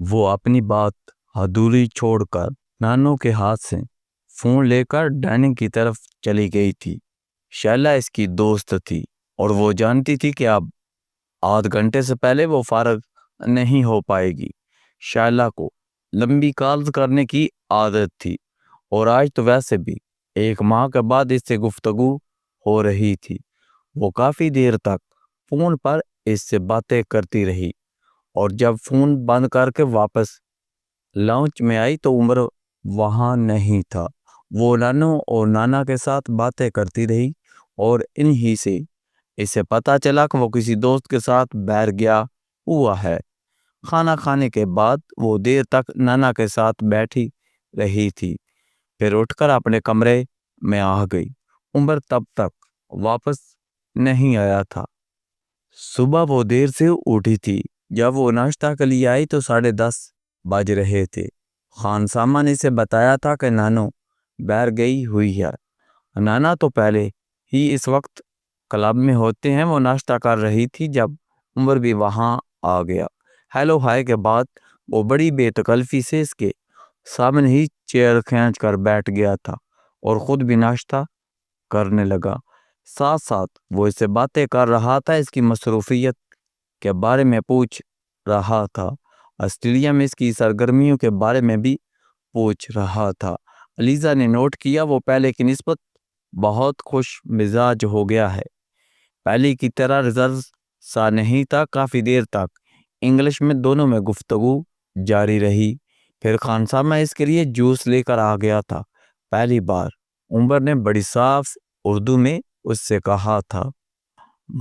وہ اپنی بات ادھوری چھوڑ کر نانو کے ہاتھ سے فون لے کر ڈائننگ کی طرف چلی گئی تھی۔ شیلا اس کی دوست تھی اور وہ جانتی تھی کہ اب آدھ گھنٹے سے پہلے وہ فارغ نہیں ہو پائے گی۔ شیلا کو لمبی کالز کرنے کی عادت تھی اور آج تو ویسے بھی 1 ماہ کے بعد اس سے گفتگو ہو رہی تھی۔ وہ کافی دیر تک فون پر اس سے باتیں کرتی رہی اور جب فون بند کر کے واپس لانچ میں آئی تو عمر وہاں نہیں تھا۔ وہ نانو اور نانا کے ساتھ باتیں کرتی رہی اور انہی سے اسے پتا چلا کہ وہ کسی دوست کے ساتھ باہر گیا ہوا ہے۔ کھانا کھانے کے بعد وہ دیر تک نانا کے ساتھ بیٹھی رہی تھی، پھر اٹھ کر اپنے کمرے میں آ گئی۔ عمر تب تک واپس نہیں آیا تھا۔ صبح وہ دیر سے اٹھی تھی۔ جب وہ ناشتہ کے لیے آئی تو 10:30 بج رہے تھے۔ خان سامہ نے اسے بتایا تھا کہ نانو باہر گئی ہوئی ہے۔ نانا تو پہلے ہی اس وقت کلب میں ہوتے ہیں۔ وہ ناشتہ کر رہی تھی جب عمر بھی وہاں آ گیا۔ ہیلو ہائے کے بعد وہ بڑی بے تکلفی سے اس کے سامنے ہی چیئر کھینچ کر بیٹھ گیا تھا اور خود بھی ناشتہ کرنے لگا۔ ساتھ ساتھ وہ اس سے باتیں کر رہا تھا، اس کی مصروفیت کے بارے میں پوچھ رہا تھا، آسٹریلیا میں اس کی سرگرمیوں کے بارے میں بھی پوچھ رہا تھا۔ علیزہ نے نوٹ کیا وہ پہلے کی نسبت بہت خوش مزاج ہو گیا ہے۔ پہلے کی طرح ریزرو سا نہیں تھا۔ کافی دیر تک انگلش میں دونوں میں گفتگو جاری رہی، پھر خان سامہ اس کے لیے جوس لے کر آ گیا تھا۔ پہلی بار عمر نے بڑی صاف اردو میں اس سے کہا تھا،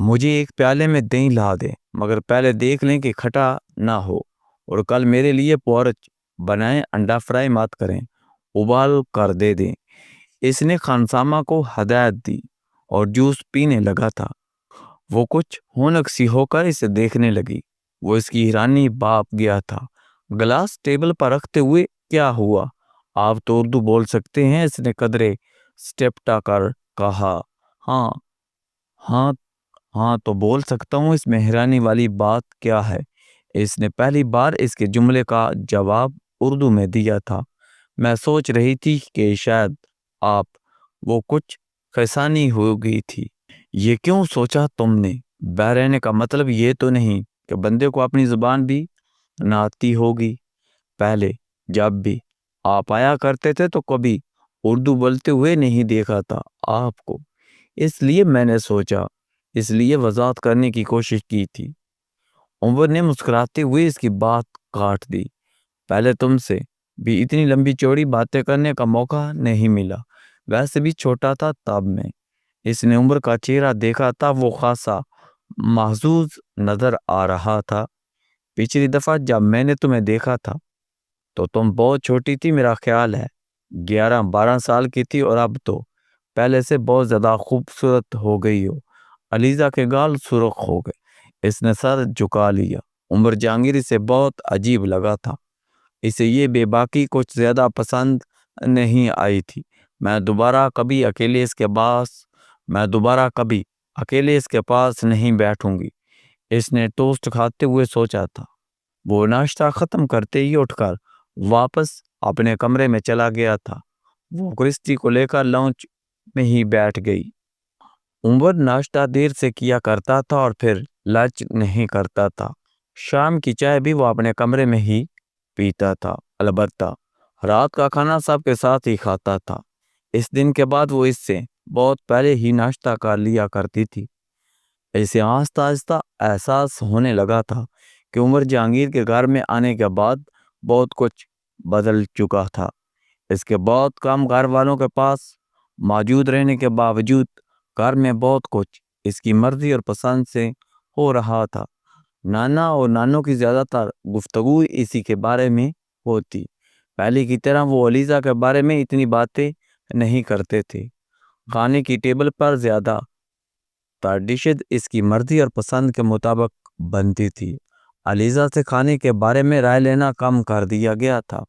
مجھے ایک پیالے میں دہی لا دیں، مگر پہلے دیکھ لیں کہ کھٹا نہ ہو، اور کل میرے لیے پورچ بنائیں، انڈا فرائی مت کریں، ابال کر دے دیں۔ اس نے خان سامہ کو ہدایت دی اور جوس پینے لگا تھا۔ وہ کچھ ہونک سی ہو کر اسے دیکھنے لگی۔ وہ اس کی حیرانی باپ گیا تھا۔ گلاس ٹیبل پر رکھتے ہوئے، کیا ہوا؟ آپ تو اردو بول سکتے ہیں، اس نے قدرے سٹیپٹا کر کہا۔ ہاں ہاں ہاں تو بول سکتا ہوں، اس میں حیرانی والی بات کیا ہے؟ اس نے پہلی بار اس کے جملے کا جواب اردو میں دیا تھا۔ میں سوچ رہی تھی کہ شاید آپ وہ کچھ خیسانی ہو گئی تھی۔ یہ کیوں سوچا تم نے؟ باہر رہنے کا مطلب یہ تو نہیں کہ بندے کو اپنی زبان بھی نہ آتی ہوگی۔ پہلے جب بھی آپ آیا کرتے تھے تو کبھی اردو بولتے ہوئے نہیں دیکھا تھا آپ کو، اس لیے میں نے سوچا، اس لیے وضاحت کرنے کی کوشش کی تھی۔ عمر نے مسکراتے ہوئے اس کی بات کاٹ دی۔ پہلے تم سے بھی اتنی لمبی چوڑی باتیں کرنے کا موقع نہیں ملا، ویسے بھی چھوٹا تھا تب میں۔ اس نے عمر کا چہرہ دیکھا تھا، وہ خاصا محظوظ نظر آ رہا تھا۔ پچھلی دفعہ جب میں نے تمہیں دیکھا تھا تو تم بہت چھوٹی تھی، میرا خیال ہے 11-12 سال کی تھی، اور اب تو پہلے سے بہت زیادہ خوبصورت ہو گئی ہو۔ علیزہ کے گال سرخ ہو گئے، اس نے سر جھکا لیا۔ عمر جہانگیر اسے بہت عجیب لگا تھا، اسے یہ بے باکی کچھ زیادہ پسند نہیں آئی تھی۔ میں دوبارہ کبھی اکیلے اس کے پاس نہیں بیٹھوں گی، اس نے ٹوسٹ کھاتے ہوئے سوچا تھا۔ وہ ناشتہ ختم کرتے ہی اٹھ کر واپس اپنے کمرے میں چلا گیا تھا۔ وہ کرسٹی کو لے کر لانچ میں ہی بیٹھ گئی۔ عمر ناشتہ دیر سے کیا کرتا تھا اور پھر لنچ نہیں کرتا تھا۔ شام کی چائے بھی وہ اپنے کمرے میں ہی پیتا تھا، البتہ رات کا کھانا سب کے ساتھ ہی کھاتا تھا۔ اس دن کے بعد وہ اس سے بہت پہلے ہی ناشتہ کر لیا کرتی تھی۔ اسے آہستہ آہستہ احساس ہونے لگا تھا کہ عمر جہانگیر کے گھر میں آنے کے بعد بہت کچھ بدل چکا تھا۔ اس کے بہت کم گھر والوں کے پاس موجود رہنے کے باوجود گھر میں بہت کچھ اس کی مرضی اور پسند سے ہو رہا تھا۔ نانا اور نانو کی زیادہ تر گفتگو اسی کے بارے میں ہوتی۔ پہلے کی طرح وہ علیزہ کے بارے میں اتنی باتیں نہیں کرتے تھے۔ کھانے کی ٹیبل پر زیادہ تر ڈشز اس کی مرضی اور پسند کے مطابق بنتی تھی۔ علیزہ سے کھانے کے بارے میں رائے لینا کم کر دیا گیا تھا۔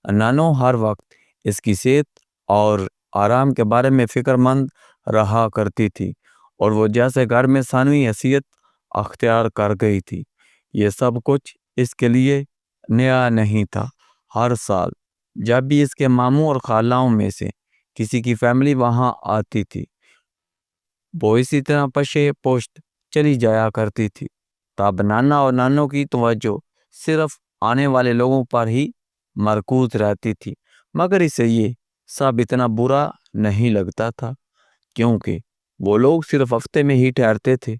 نانو ہر وقت اس کی صحت اور آرام کے بارے میں فکر مند رہا کرتی تھی، اور وہ جیسے گھر میں ثانوی حیثیت اختیار کر گئی تھی۔ یہ سب کچھ اس کے لیے نیا نہیں تھا۔ ہر سال جب بھی اس کے ماموں اور خالاؤں میں سے کسی کی فیملی وہاں آتی تھی، وہ اسی طرح پشے پوشت چلی جایا کرتی تھی۔ تب نانا اور نانوں کی توجہ صرف آنے والے لوگوں پر ہی مرکوز رہتی تھی، مگر اسے یہ سب اتنا برا نہیں لگتا تھا، کیونکہ وہ لوگ صرف ہفتے میں ہی ٹھہرتے تھے۔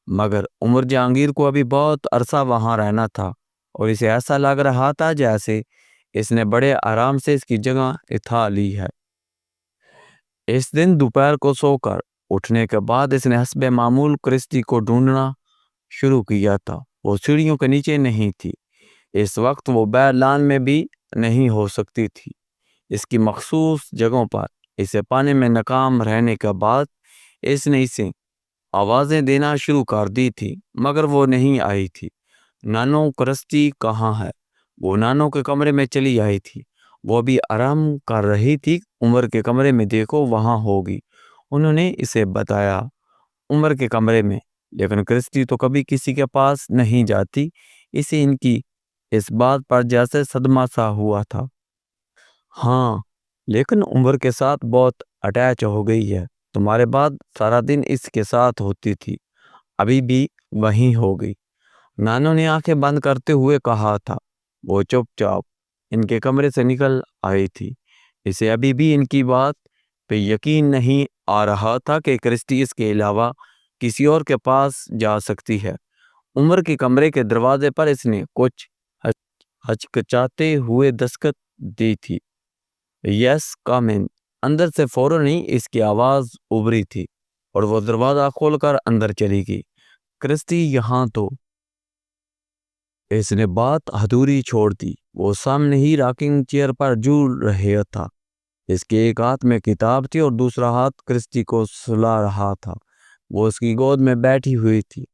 مگر عمر جہانگیر کو ابھی بہت عرصہ وہاں رہنا تھا، اور اسے ایسا لگ رہا تھا جیسے اس نے بڑے آرام سے اس کی جگہ اٹھا لی ہے۔ اس دن دوپہر کو سو کر اٹھنے کے بعد اس نے حسب معمول کرسٹی کو ڈھونڈنا شروع کیا تھا۔ وہ سیڑھیوں کے نیچے نہیں تھی، اس وقت وہ بیر لان میں بھی نہیں ہو سکتی تھی۔ اس کی مخصوص جگہوں پر اسے پانے میں ناکام رہنے کے بعد اس نے اسے آوازیں دینا شروع کر دی تھی، مگر وہ نہیں آئی تھی۔ نانو کرسٹی کہاں ہے؟ وہ نانو کے کمرے میں چلی آئی تھی۔ وہ بھی آرام کر رہی تھی۔ عمر کے کمرے میں دیکھو، وہاں ہوگی، انہوں نے اسے بتایا۔ عمر کے کمرے میں، لیکن کرسٹی تو کبھی کسی کے پاس نہیں جاتی۔ اسے ان کی اس بات پر جیسے صدمہ سا ہوا تھا۔ ہاں، لیکن عمر کے ساتھ بہت اٹیچ ہو گئی ہے۔ تمہارے بعد سارا دن اس کے ساتھ ہوتی تھی، ابھی بھی وہیں ہو گئی، نانو نے آنکھیں بند کرتے ہوئے کہا تھا۔ وہ چپ چاپ ان کے کمرے سے نکل آئی تھی۔ اسے ابھی بھی ان کی بات پہ یقین نہیں آ رہا تھا کہ کرسٹی اس کے علاوہ کسی اور کے پاس جا سکتی ہے۔ عمر کے کمرے کے دروازے پر اس نے کچھ ہچکچاتے ہوئے دستک دی تھی۔ یس کم ان۔ اندر سے فوراً ہی اس کی آواز ابھری تھی اور وہ دروازہ کھول کر اندر چلی گئی۔ کرسٹی یہاں تو اس نے بات ادھوری چھوڑ دی۔ وہ سامنے ہی راکنگ چیئر پر جھول رہا تھا۔ اس کے ایک ہاتھ میں کتاب تھی اور دوسرا ہاتھ کرسٹی کو سلا رہا تھا۔ وہ اس کی گود میں بیٹھی ہوئی تھی۔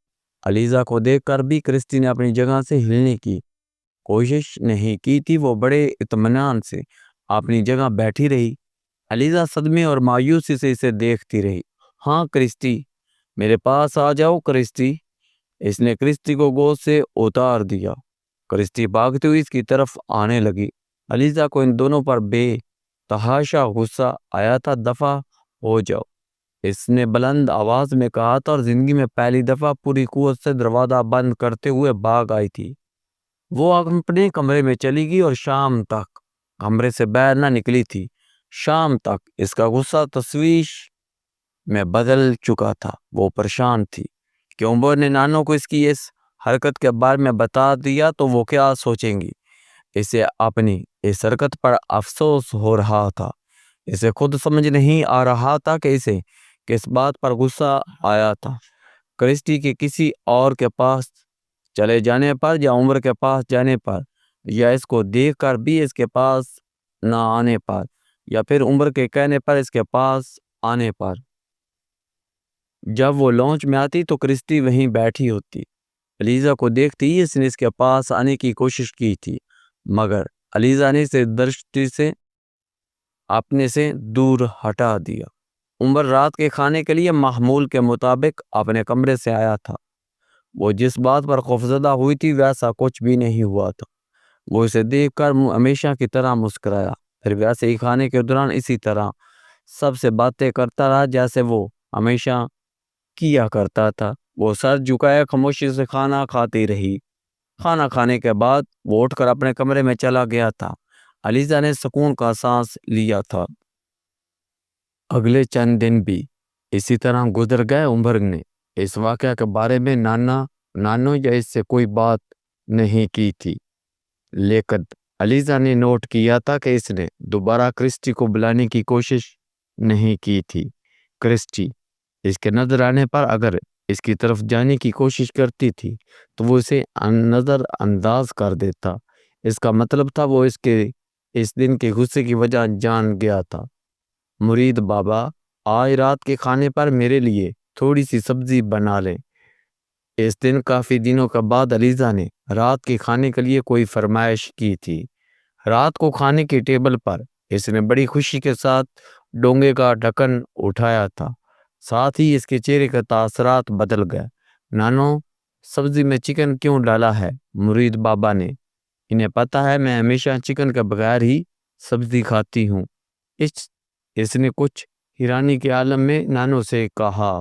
علیزہ کو دیکھ کر بھی کرسٹی نے اپنی جگہ سے ہلنے کی کوشش نہیں کی تھی۔ وہ بڑے اطمینان سے اپنی جگہ بیٹھی رہی۔ علیزہ صدمے اور مایوسی سے اسے دیکھتی رہی۔ ہاں کرسٹی، میرے پاس آ جاؤ کرسٹی۔ اس نے کرسٹی کو گود سے اتار دیا۔ کرسٹی بھاگتی ہوئی اس کی طرف آنے لگی۔ علیزہ کو ان دونوں پر بے تحاشا غصہ آیا تھا۔ دفع ہو جاؤ، اس نے بلند آواز میں کہا تھا، اور زندگی میں پہلی دفعہ پوری قوت سے دروازہ بند کرتے ہوئے بھاگ آئی تھی۔ وہ اپنے کمرے میں چلی گئی اور شام تک کمرے سے باہر نہ نکلی تھی۔ شام تک اس کا غصہ تشویش میں بدل چکا تھا۔ وہ پریشان تھی کہ عمر نے نانو کو اس کی اس حرکت کے بارے میں بتا دیا تو وہ کیا سوچیں گی۔ اسے اپنی اس حرکت پر افسوس ہو رہا تھا۔ اسے خود سمجھ نہیں آ رہا تھا کہ اسے کس بات پر غصہ آیا تھا، کرسٹی کے کسی اور کے پاس چلے جانے پر، یا عمر کے پاس جانے پر، یا اس کو دیکھ کر بھی اس کے پاس نہ آنے پر، یا پھر عمر کے کہنے پر اس کے پاس آنے پر۔ جب وہ لانچ میں آتی تو کرسٹی وہیں بیٹھی ہوتی۔ علیزہ کو دیکھتے ہی اس نے اس کے پاس آنے کی کوشش کی تھی، مگر علیزہ نے اسے درشتی سے اپنے سے دور ہٹا دیا۔ عمر رات کے کھانے کے لیے معمول کے مطابق اپنے کمرے سے آیا تھا۔ وہ جس بات پر خوفزدہ ہوئی تھی ویسا کچھ بھی نہیں ہوا تھا۔ وہ اسے دیکھ کر ہمیشہ کی طرح مسکرایا، پھر ویسے ہی کھانے کے دوران اسی طرح سب سے باتیں کرتا رہا جیسے وہ ہمیشہ کیا کرتا تھا۔ وہ سر جھکائے خاموشی سے کھانا کھاتی رہی۔ کھانا کھانے کے بعد وہ اٹھ کر اپنے کمرے میں چلا گیا تھا۔ علیزہ نے سکون کا سانس لیا تھا۔ اگلے چند دن بھی اسی طرح گزر گئے۔ عمر نے اس واقعہ کے بارے میں نانو یا اس سے کوئی بات نہیں کی تھی، لیکن علیزہ نے نوٹ کیا تھا کہ اس نے دوبارہ کرسٹی کو بلانے کی کوشش نہیں کی تھی۔ کرسٹی اس کے نظر آنے پر اگر اس کی طرف جانے کی کوشش کرتی تھی تو وہ اسے نظر انداز کر دیتا۔ اس کا مطلب تھا وہ اس کے اس دن کے غصے کی وجہ جان گیا تھا۔ مرید بابا، آج رات کے کھانے پر میرے لیے تھوڑی سی سبزی بنا لیں۔ اس دن کافی دنوں کے بعد علیزہ نے رات کے کھانے کے لیے کوئی فرمائش کی تھی۔ رات کو کھانے کے ٹیبل پر اس نے بڑی خوشی کے ساتھ ڈونگے کا ڈھکن اٹھایا تھا، ساتھ ہی اس کے چہرے کے تاثرات بدل گئے۔ نانو، سبزی میں چکن کیوں ڈالا ہے؟ مرید بابا نے انہیں پتہ ہے میں ہمیشہ چکن کے بغیر ہی سبزی کھاتی ہوں۔ اس نے کچھ حیرانی کے عالم میں نانو سے کہا۔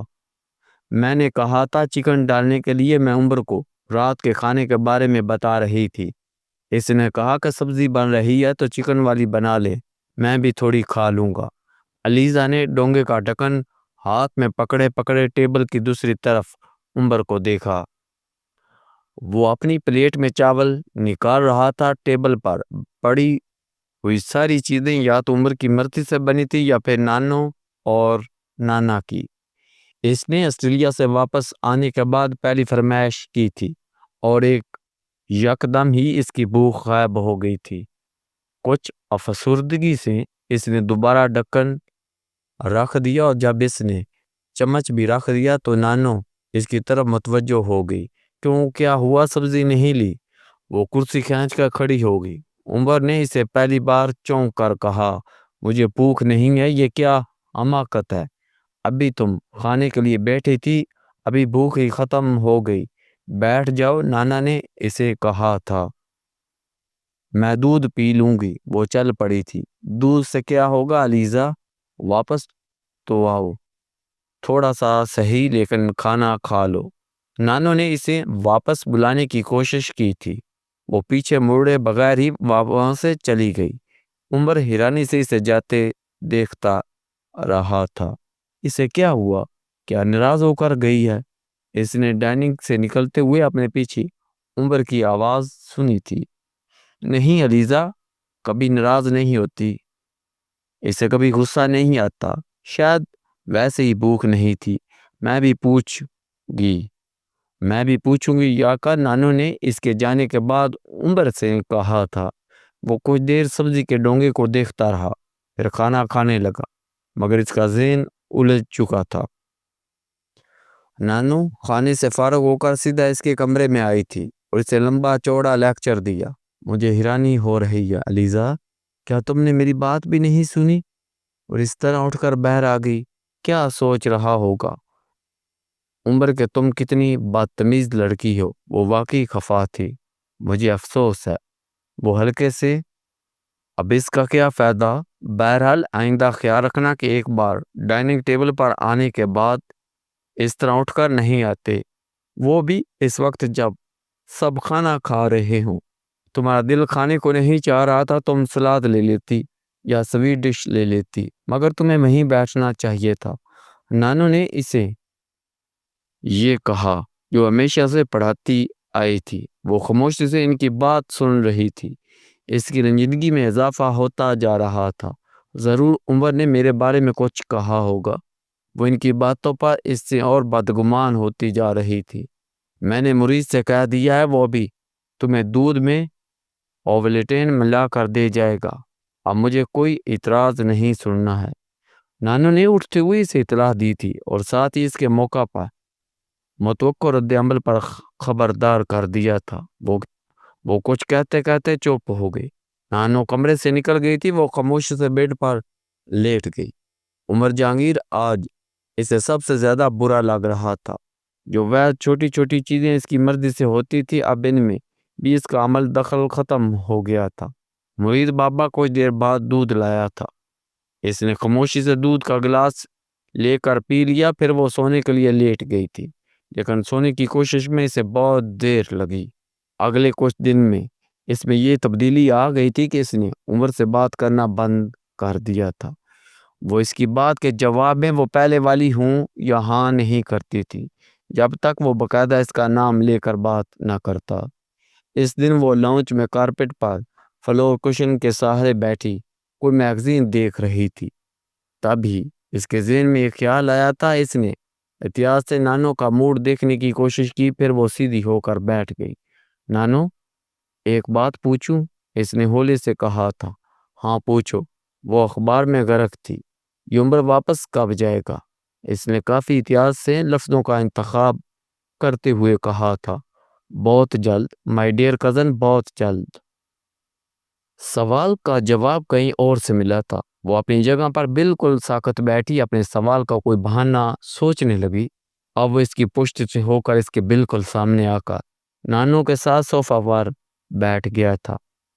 میں نے کہا تھا چکن ڈالنے کے لیے میں عمر کو رات کے کھانے کے بارے میں بتا رہی تھی۔ اس نے کہا کہ سبزی بن رہی ہے تو چکن والی بنا لے، میں بھی تھوڑی کھا لوں گا۔ علیزہ نے ڈونگے کا ڈھکن ہاتھ میں پکڑے پکڑے ٹیبل کی دوسری طرف عمر کو دیکھا۔ وہ اپنی پلیٹ میں چاول نکال رہا تھا۔ ٹیبل پر پڑی ہوئی ساری چیزیں یا تو عمر کی مرضی سے بنی تھی یا پھر نانو اور نانا کی۔ اس نے آسٹریلیا سے واپس آنے کے بعد پہلی فرمائش کی تھی اور یکدم ہی اس کی بھوک غائب ہو گئی تھی۔ کچھ افسردگی سے اس نے دوبارہ ڈھکن رکھ دیا اور جب اس نے چمچ بھی رکھ دیا تو نانو اس کی طرف متوجہ ہو گئی۔ کیوں، کیا ہوا، سبزی نہیں لی؟ وہ کرسی کھینچ کر کھڑی ہو گئی۔ عمر نے اسے پہلی بار چونک کر کہا، مجھے بھوک نہیں ہے، یہ کیا حماقت ہے؟ ابھی تم کھانے کے لیے بیٹھی تھی، ابھی بھوک ہی ختم ہو گئی، بیٹھ جاؤ، نانا نے اسے کہا تھا۔ میں دودھ پی لوں گی۔ وہ چل پڑی تھی۔ دودھ سے کیا ہوگا علیزہ، واپس تو آؤ، تھوڑا سا صحیح لیکن کھانا کھا لو۔ نانو نے اسے واپس بلانے کی کوشش کی تھی۔ وہ پیچھے مڑے بغیر ہی وہاں سے چلی گئی۔ عمر حیرانی سے اسے جاتے دیکھتا رہا تھا۔ اسے کیا ہوا؟ کیا ناراض ہو کر گئی ہے؟ اس نے ڈائننگ سے نکلتے ہوئے اپنے پیچھے عمر کی آواز سنی تھی۔ نہیں علیزہ، کبھی ناراض نہیں ہوتی، اسے کبھی غصہ نہیں آتا، شاید ویسے ہی بھوک نہیں تھی۔ میں بھی پوچھوں گی یا کا نانو نے اس کے جانے کے بعد عمر سے کہا تھا۔ وہ کچھ دیر سبزی کے ڈونگے کو دیکھتا رہا، پھر کھانا کھانے لگا، مگر اس کا ذہن الجھ چکا تھا۔ نانو کھانے سے فارغ ہو کر سیدھا اس کے کمرے میں آئی تھی اور اسے لمبا چوڑا لیکچر دیا۔ مجھے حیرانی ہو رہی ہے علیزہ، کیا تم نے میری بات بھی نہیں سنی اور اس طرح اٹھ کر باہر آ گئی؟ کیا سوچ رہا ہوگا عمر کہ تم کتنی بدتمیز لڑکی ہو؟ وہ واقعی خفا تھی۔ مجھے افسوس ہے۔ وہ ہلکے سے، اب اس کا کیا فائدہ؟ بہرحال آئندہ خیال رکھنا کہ ایک بار ڈائننگ ٹیبل پر آنے کے بعد اس طرح اٹھ کر نہیں آتے، وہ بھی اس وقت جب سب کھانا کھا رہے ہوں۔ تمہارا دل کھانے کو نہیں چاہ رہا تھا، تم سلاد لے لیتی یا سویٹ ڈش لے لیتی، مگر تمہیں وہیں بیٹھنا چاہیے تھا۔ نانو نے اسے یہ کہا جو ہمیشہ سے پڑھاتی آئی تھی۔ وہ خاموشی سے ان کی بات سن رہی تھی۔ اس کی رنجیدگی میں اضافہ ہوتا جا رہا تھا۔ ضرور عمر نے میرے بارے میں کچھ کہا ہوگا۔ وہ ان کی باتوں پر اس سے اور بدگمان ہوتی جا رہی تھی۔ میں نے مرید سے کہہ دیا ہے، وہ بھی تمہیں دودھ میں اوولیٹین ملا کر دے جائے گا۔ اب مجھے کوئی اعتراض نہیں سننا ہے۔ نانو نے اٹھتے ہوئے اسے اطلاع دی تھی اور ساتھ ہی اس کے موقع پر متوقع رد عمل پر خبردار کر دیا تھا۔ وہ کچھ کہتے کہتے چپ ہو گئی۔ نانو کمرے سے نکل گئی تھی۔ وہ خاموشی سے بیڈ پر لیٹ گئی۔ عمر جہانگیر آج اسے سب سے زیادہ برا لگ رہا تھا۔ جو وہ چھوٹی چھوٹی چیزیں اس کی مرضی سے ہوتی تھی، اب ان میں بھی اس کا عمل دخل ختم ہو گیا تھا۔ مرید بابا کچھ دیر بعد دودھ لایا تھا۔ اس نے خاموشی سے دودھ کا گلاس لے کر پی لیا، پھر وہ سونے کے لیے لیٹ گئی تھی، لیکن سونے کی کوشش میں اسے بہت دیر لگی۔ اگلے کچھ دن میں اس میں یہ تبدیلی آ گئی تھی کہ اس نے عمر سے بات کرنا بند کر دیا تھا۔ وہ اس کی بات کے جواب میں وہ پہلے والی ہوں یا ہاں نہیں کرتی تھی، جب تک وہ باقاعدہ اس کا نام لے کر بات نہ کرتا۔ اس دن وہ لاؤنج میں کارپٹ پر فلور کشن کے سہارے بیٹھی کوئی میگزین دیکھ رہی تھی۔ تبھی اس کے ذہن میں ایک خیال آیا تھا۔ اس نے احتیاط سے نانو کا موڈ دیکھنے کی کوشش کی، پھر وہ سیدھی ہو کر بیٹھ گئی۔ نانو، ایک بات پوچھوں؟ اس نے ہولے سے کہا تھا۔ ہاں پوچھو۔ وہ اخبار میں غرق تھی۔ یہ عمر واپس کب جائے گا؟ اس نے کافی احتیاط سے لفظوں کا انتخاب کرتے ہوئے کہا تھا۔ بہت جلد مائی ڈیئر کزن، بہت جلد۔ سوال کا جواب کہیں اور سے ملا تھا۔ وہ اپنی جگہ پر بالکل ساکت بیٹھی، اپنے سوال کا کوئی بہانہ سوچنے لگی۔ اب وہ اس کی پشت سے ہو کر اس کے بالکل سامنے آ کر نانو کے ساتھ صوفہ پر بیٹھ گیا تھا،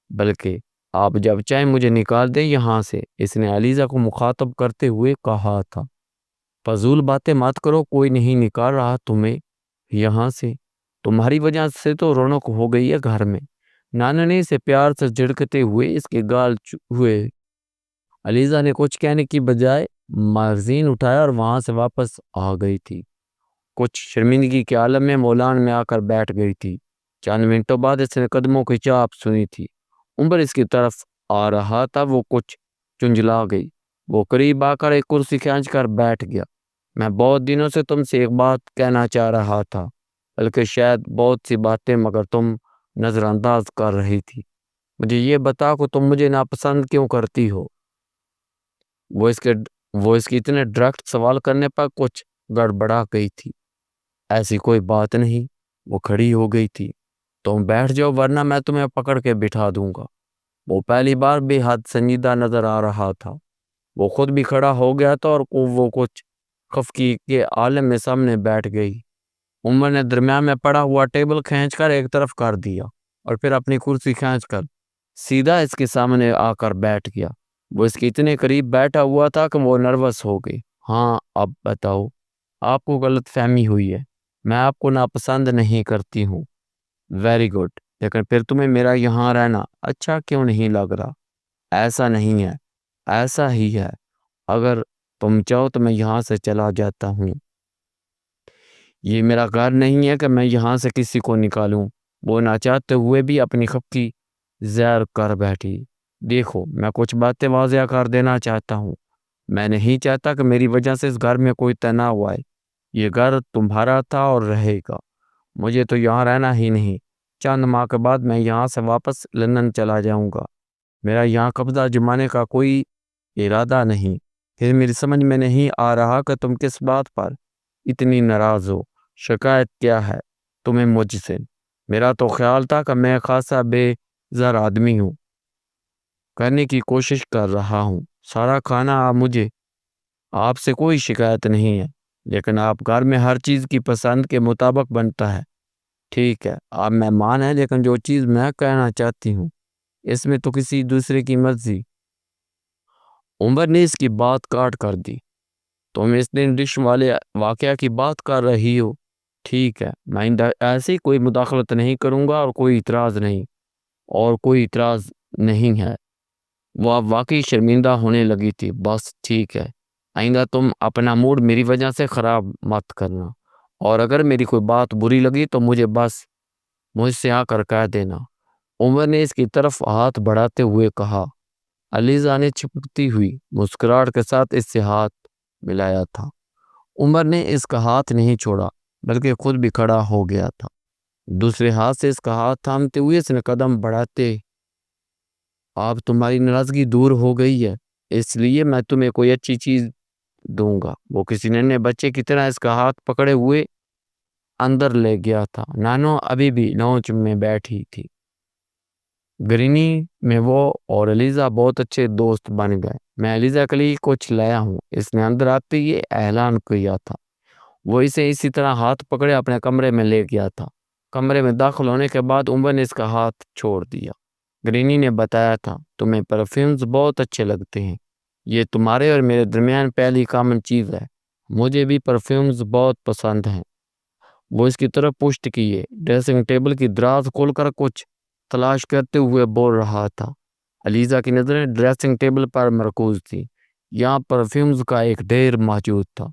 بلکہ آپ جب چاہیں مجھے نکال دیں یہاں سے، اس نے علیزہ کو مخاطب کرتے ہوئے کہا تھا۔ فضول باتیں مت کرو، کوئی نہیں نکال رہا تمہیں یہاں سے، تمہاری وجہ سے تو رونق ہو گئی ہے گھر میں۔ نانا نے اسے پیار سے جھڑکتے ہوئے اس کے گال ہوئے۔ علیزہ نے کچھ کہنے کی بجائے میگزین اٹھایا اور وہاں سے واپس آ گئی تھی۔ کچھ شرمندگی کے عالم میں مولان میں آ کر بیٹھ گئی تھی۔ چند منٹوں بعد اس نے قدموں کی چاپ سنی تھی۔ عمر اس کی طرف آ رہا تھا، وہ کچھ چنجلا گئی۔ وہ قریب آ کر ایک کرسی کھینچ کر بیٹھ گیا۔ میں بہت دنوں سے تم سے ایک بات کہنا چاہ رہا تھا، بلکہ شاید بہت سی باتیں، مگر تم نظر انداز کر رہی تھی۔ مجھے یہ بتا کہ تم مجھے ناپسند کیوں کرتی ہو؟ وہ اس کے اتنے ڈائریکٹ سوال کرنے پر کچھ گڑبڑا گئی تھی۔ ایسی کوئی بات نہیں، وہ کھڑی ہو گئی تھی۔ تم بیٹھ جاؤ ورنہ میں تمہیں پکڑ کے بٹھا دوں گا۔ وہ پہلی بار بے حد سنجیدہ نظر آ رہا تھا۔ وہ خود بھی کھڑا ہو گیا تھا اور وہ کچھ خفگی کے عالم میں سامنے بیٹھ گئی۔ عمر نے درمیان میں پڑا ہوا ٹیبل کھینچ کر ایک طرف کر دیا اور پھر اپنی کرسی کھینچ کر سیدھا اس کے سامنے آ کر بیٹھ گیا۔ وہ اس کے اتنے قریب بیٹھا ہوا تھا کہ وہ نروس ہو گئی۔ ہاں اب بتاؤ، آپ کو غلط فہمی ہوئی ہے، میں آپ کو ناپسند نہیں کرتی ہوں۔ ویری گڈ، لیکن پھر تمہیں میرا یہاں رہنا اچھا کیوں نہیں لگ رہا؟ ایسا نہیں ہے، ایسا ہی ہے۔ اگر تم چاہو تو میں یہاں سے چلا جاتا ہوں۔ یہ میرا گھر نہیں ہے کہ میں یہاں سے کسی کو نکالوں۔ وہ نہ چاہتے ہوئے بھی اپنی خفگی ظاہر کر بیٹھی۔ دیکھو، میں کچھ باتیں واضح کر دینا چاہتا ہوں۔ میں نہیں چاہتا کہ میری وجہ سے اس گھر میں کوئی تناؤ آئے۔ یہ گھر تمہارا تھا اور رہے گا۔ مجھے تو یہاں رہنا ہی نہیں۔ چند ماہ کے بعد میں یہاں سے واپس لندن چلا جاؤں گا۔ میرا یہاں قبضہ جمانے کا کوئی ارادہ نہیں۔ پھر میری سمجھ میں نہیں آ رہا کہ تم کس بات پر اتنی ناراض ہو۔ شکایت کیا ہے تمہیں مجھ سے؟ میرا تو خیال تھا کہ میں خاصا بے زر آدمی ہوں، کرنے کی کوشش کر رہا ہوں سارا کھانا مجھے آپ سے کوئی شکایت نہیں ہے، لیکن آپ گھر میں ہر چیز کی پسند کے مطابق بنتا ہے۔ ٹھیک ہے، آپ مہمان ہیں، لیکن جو چیز میں کہنا چاہتی ہوں اس میں تو کسی دوسرے کی مرضی۔ عمر نے اس کی بات کاٹ کر دی۔ تم اس دن ڈش والے واقعہ کی بات کر رہی ہو؟ ٹھیک ہے، میں ایسی کوئی مداخلت نہیں کروں گا اور کوئی اعتراض نہیں ہے۔ وہ اب واقعی شرمندہ ہونے لگی تھی۔ بس ٹھیک ہے، آئندہ تم اپنا موڈ میری وجہ سے خراب مت کرنا، اور اگر میری کوئی بات بری لگی تو مجھ سے آ کر کہہ دینا۔ عمر نے اس کی طرف ہاتھ بڑھاتے ہوئے کہا۔ علیزہ نے چھپکتی ہوئی مسکراہٹ کے ساتھ اس سے ہاتھ ملایا تھا۔ عمر نے اس کا ہاتھ نہیں چھوڑا، بلکہ خود بھی کھڑا ہو گیا تھا۔ دوسرے ہاتھ سے اس کا ہاتھ تھامتے ہوئے اس نے قدم بڑھاتے، اب تمہاری ناراضگی دور ہو گئی ہے، اس لیے میں تمہیں کوئی اچھی چیز دوں گا۔ وہ کسی ننھے بچے کی طرح اس کا ہاتھ پکڑے ہوئے اندر لے گیا تھا۔ نانو ابھی بھی لانچ میں بیٹھی تھی۔ گرینی میں وہ اور علیزہ بہت اچھے دوست بن گئے۔ میں علیزہ کے لیے کچھ لایا ہوں، اس نے اندر آتے یہ اعلان کیا تھا۔ وہ اسے اسی طرح ہاتھ پکڑے اپنے کمرے میں لے گیا تھا۔ کمرے میں داخل ہونے کے بعد عمر نے اس کا ہاتھ چھوڑ دیا۔ گرینی نے بتایا تھا، تمہیں پرفیومز بہت اچھے لگتے ہیں، یہ تمہارے اور میرے درمیان پہلی کامن چیز ہے۔ مجھے بھی پرفیومز بہت پسند ہیں۔ وہ اس کی طرف پشت کیے، ڈریسنگ ٹیبل کی دراز کھول کر کچھ تلاش کرتے ہوئے بول رہا تھا۔ علیزہ کی نظریں ڈریسنگ ٹیبل پر مرکوز تھی۔ یہاں پرفیومز کا ایک ڈھیر موجود تھا۔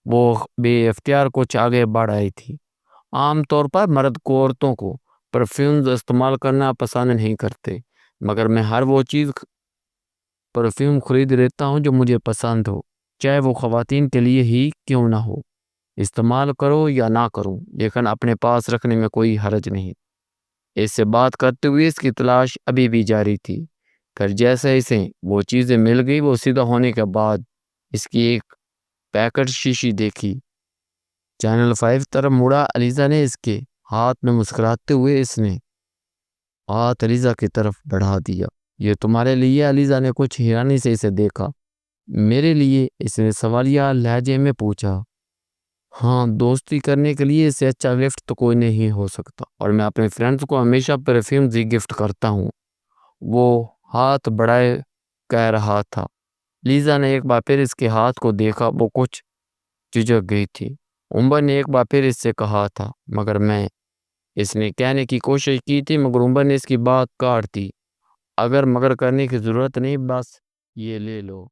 وہ بے اختیار کچھ آگے بڑھ آئی تھی۔ عام طور پر مرد کو عورتوں کو پرفیومز استعمال کرنا پسند نہیں کرتے، مگر میں ہر وہ چیز پرفیوم خرید لیتا ہوں جو مجھے پسند ہو، چاہے وہ خواتین کے لیے ہی کیوں نہ ہو۔ استعمال کرو یا نہ کروں، لیکن اپنے پاس رکھنے میں کوئی حرج نہیں۔ اس سے بات کرتے ہوئے اس کی تلاش ابھی بھی جاری تھی۔ پھر جیسے اسے وہ چیزیں مل گئی، وہ سیدھا ہونے کے بعد اس کی ایک پیکٹ شیشی دیکھی۔ چینل 5 طرف مڑا۔ علیزہ نے اس کے ہاتھ میں مسکراتے ہوئے اس نے ہاتھ علیزہ کی طرف بڑھا دیا۔ یہ تمہارے لیے؟ علیزہ نے کچھ حیرانی سے اسے دیکھا۔ میرے لیے؟ اس نے سوالیہ لہجے میں پوچھا۔ ہاں، دوستی کرنے کے لیے اس سے اچھا گفٹ تو کوئی نہیں ہو سکتا، اور میں اپنے فرینڈس کو ہمیشہ پرفیومز ہی گفٹ کرتا ہوں۔ وہ ہاتھ بڑھائے کہہ رہا تھا۔ لیزا نے ایک بار پھر اس کے ہاتھ کو دیکھا، وہ کچھ جھجک گئی تھی۔ عمر نے ایک بار پھر اس سے کہا تھا، مگر میں اس نے کہنے کی کوشش کی تھی، مگر عمر نے اس کی بات کاٹ دی۔ اگر مگر کرنے کی ضرورت نہیں، بس یہ لے لو۔